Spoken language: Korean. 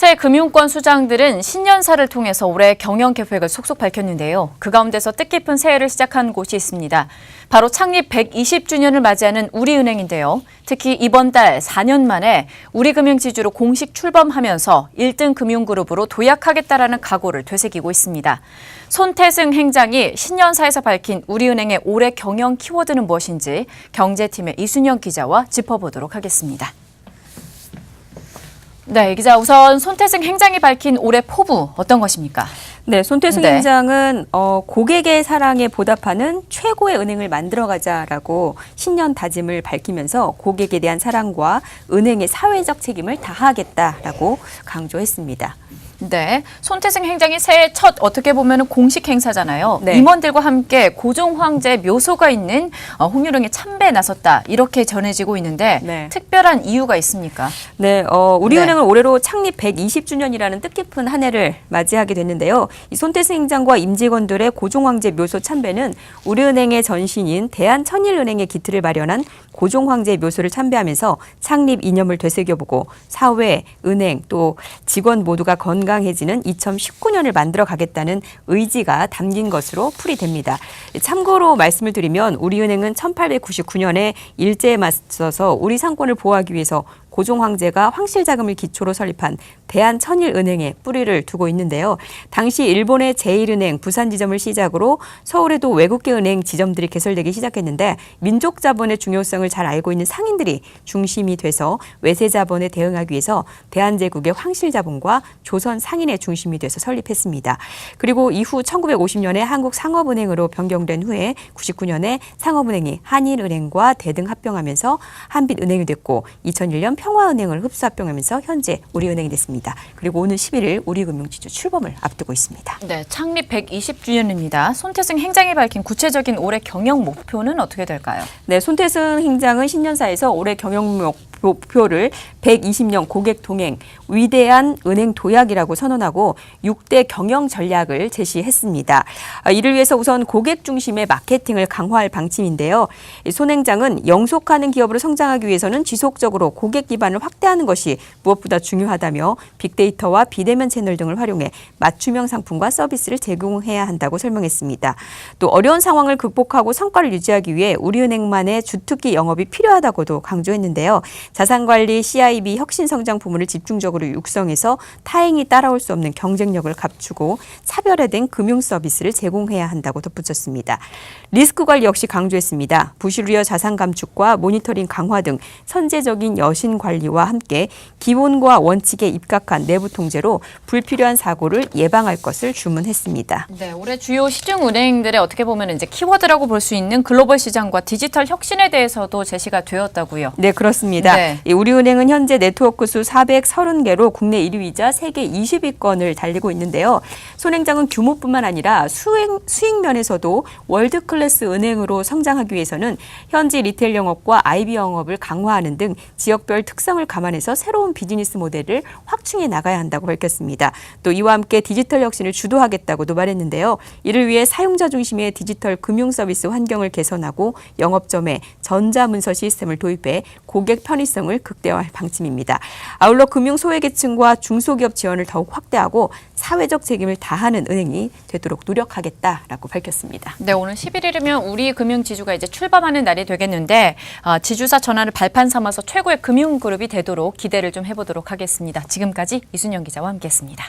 새 금융권 수장들은 신년사를 통해서 올해 경영 계획을 속속 밝혔는데요. 그 가운데서 뜻깊은 새해를 시작한 곳이 있습니다. 바로 창립 120주년을 맞이하는 우리은행인데요. 특히 이번 달 4년 만에 우리금융지주로 공식 출범하면서 1등 금융그룹으로 도약하겠다라는 각오를 되새기고 있습니다. 손태승 행장이 신년사에서 밝힌 우리은행의 올해 경영 키워드는 무엇인지 경제팀의 이순영 기자와 짚어보도록 하겠습니다. 네, 기자, 우선 손태승 행장이 밝힌 올해 포부 어떤 것입니까? 네, 손태승 행장은 고객의 사랑에 보답하는 최고의 은행을 만들어가자라고 신년 다짐을 밝히면서 고객에 대한 사랑과 은행의 사회적 책임을 다하겠다라고 강조했습니다. 네, 손태승 행장이 새해 첫 어떻게 보면 공식 행사잖아요. 네. 임원들과 함께 고종 황제 묘소가 있는 홍유릉에 참배에 나섰다 이렇게 전해지고 있는데 네. 특별한 이유가 있습니까? 네, 우리은행은 올해로 창립 120주년이라는 뜻깊은 한 해를 맞이하게 됐는데요. 이 손태승 행장과 임직원들의 고종 황제 묘소 참배는 우리은행의 전신인 대한천일은행의 기틀을 마련한 고종 황제 묘소를 참배하면서 창립 이념을 되새겨보고 사회, 은행 또 직원 모두가 건강해지는 2019년을 만들어 가겠다는 의지가 담긴 것으로 풀이됩니다. 참고로 말씀을 드리면 우리은행은 1899년에 일제에 맞서서 우리 상권을 보호하기 위해서 고종 황제가 황실자금을 기초로 설립한 대한천일은행에 뿌리를 두고 있는데요. 당시 일본의 제1은행 부산지점을 시작으로 서울에도 외국계 은행 지점들이 개설되기 시작했는데 민족 자본의 중요성을 잘 알고 있는 상인들이 중심이 돼서 외세 자본에 대응하기 위해서 대한제국의 황실자본과 조선 상인의 중심이 돼서 설립했습니다. 그리고 이후 1950년에 한국상업은행으로 변경된 후에 99년에 상업은행이 한일은행과 대등 합병하면서 한빛은행이 됐고 2001년 평화은행을 흡수 합병하면서 현재 우리은행이 됐습니다. 그리고 오늘 11일 우리금융지주 출범을 앞두고 있습니다. 네, 창립 120주년입니다. 손태승 행장이 밝힌 구체적인 올해 경영 목표는 어떻게 될까요? 네, 손태승 행장은 신년사에서 올해 경영 목표를 120년 고객 동행, 위대한 은행 도약이라고 선언하고 6대 경영 전략을 제시했습니다. 이를 위해서 우선 고객 중심의 마케팅을 강화할 방침인데요. 손 행장은 영속하는 기업으로 성장하기 위해서는 지속적으로 고객 기반을 확대하는 것이 무엇보다 중요하다며 빅데이터와 비대면 채널 등을 활용해 맞춤형 상품과 서비스를 제공해야 한다고 설명했습니다. 또 어려운 상황을 극복하고 성과를 유지하기 위해 우리은행만의 주특기 영업이 필요하다고도 강조했는데요. 자산관리 CIB 혁신성장 부문을 집중적으로 육성해서 타행이 따라올 수 없는 경쟁력을 갖추고 차별화된 금융 서비스를 제공해야 한다고 덧붙였습니다. 리스크 관리 역시 강조했습니다. 부실 우려 자산 감축과 모니터링 강화 등 선제적인 여신 관리와 함께 기본과 원칙에 입각한 내부 통제로 불필요한 사고를 예방할 것을 주문했습니다. 네, 올해 주요 시중 은행들의 어떻게 보면 이제 키워드라고 볼 수 있는 글로벌 시장과 디지털 혁신에 대해서도 제시가 되었다고요. 네, 그렇습니다. 네. 우리은행은 현재 네트워크 수 430개로 국내 1위이자 세계 20위권을 달리고 있는데요. 손 행장은 규모뿐만 아니라 수익 면에서도 월드 클래스 은행으로 성장하기 위해서는 현지 리테일 영업과 IB 영업을 강화하는 등 지역별 특성을 감안해서 새로운 비즈니스 모델을 확충해 나가야 한다고 밝혔습니다. 또 이와 함께 디지털 혁신을 주도하겠다고도 말했는데요. 이를 위해 사용자 중심의 디지털 금융 서비스 환경을 개선하고 영업점에 전자문서 시스템을 도입해 고객 편의성을 극대화할 방침입니다. 아울러 금융 소외계층과 중소기업 지원을 더욱 확대하고 사회적 책임을 다하는 은행이 되도록 노력하겠다라고 밝혔습니다. 네, 오늘 11일이면 우리금융지주가 이제 출범하는 날이 되겠는데 지주사 전환을 발판 삼아서 최고의 금융그룹이 되도록 기대를 좀 해보도록 하겠습니다. 지금까지 이순영 기자와 함께했습니다.